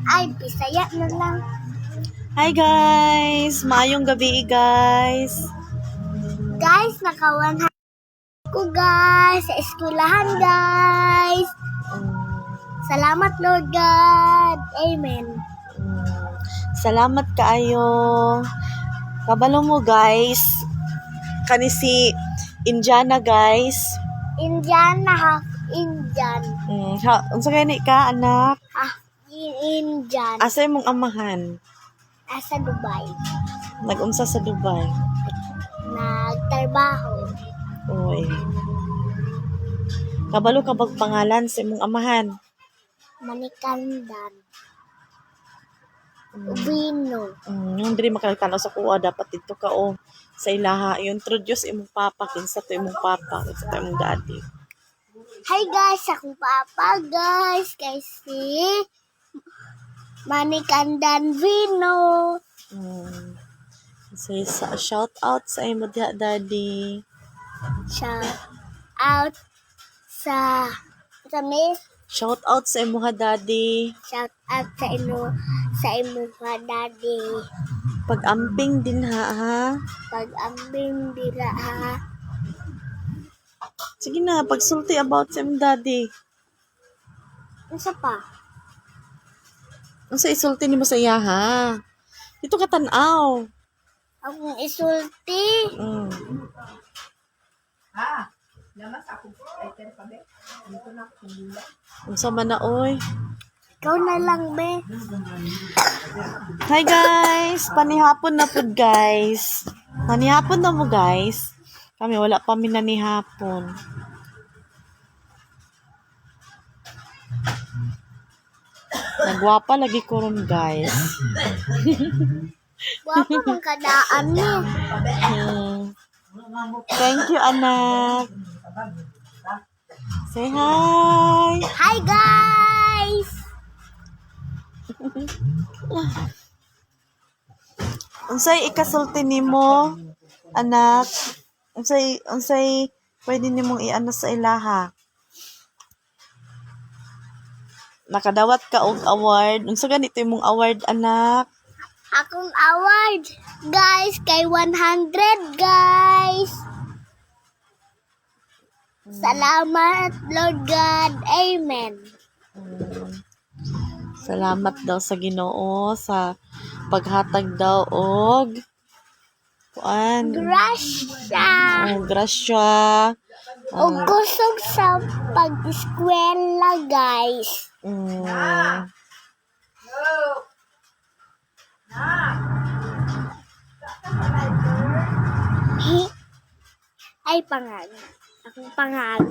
Ay, Bisaya na lang. Hi guys! Maayong gabi guys! Guys, nakawan ko guys sa eskwelahan guys. Salamat Lord God. Amen. Salamat kaayo. Kabalo mo guys. Kani si Indiana guys. Indian na half Indian. Unsa gani ka anak? Indian. Asa imong amahan? Asa Dubai. Nag-unsa sa Dubai? Nagtrabaho. Oy. Kabalo ka bang pangalan sa imong amahan? Manikandan. Ubino. Yung diri makakatanaw sa kuha dapat dito ka sa ilaha i-introduce imong papa kinsa to imong papa kinsa to imong daddy. Hi guys, akong papa guys. Kasi Manikandan Vino. Say shout out sa imo diha daddy. Shout out sa Shout out sa imo ha daddy. shout out sa imo daddy. Pag-amping din ha. Pag-ambing dira ha. Sige na, pagsulti about sa imong daddy. Unsa pa? Unsa isulti nimo sa iya ha? Dito ka tan-aw. Akong isulti. Unsa man na oy? Ikaw na lang be. Hi guys, panihapon na pud guys. Panihapon na mo guys. Kami wala pa mi nanihapon. Nagwapa lagi ko ron guys. Wapo mang kadaan ni. Thank you anak. Say hi. Hi guys. Unsay ikasulti nimo anak? Unsay pwede nimong iano sa ilaha? Nakadawat ka og award. Unsa ganito imong award anak? Akong award guys kay 100 guys. Salamat Lord God. Amen. Salamat daw sa Ginoo sa paghatag daw og Grasya. grasya. O kusog sa pag-eskwela guys. Ay pangag. Akong pangag.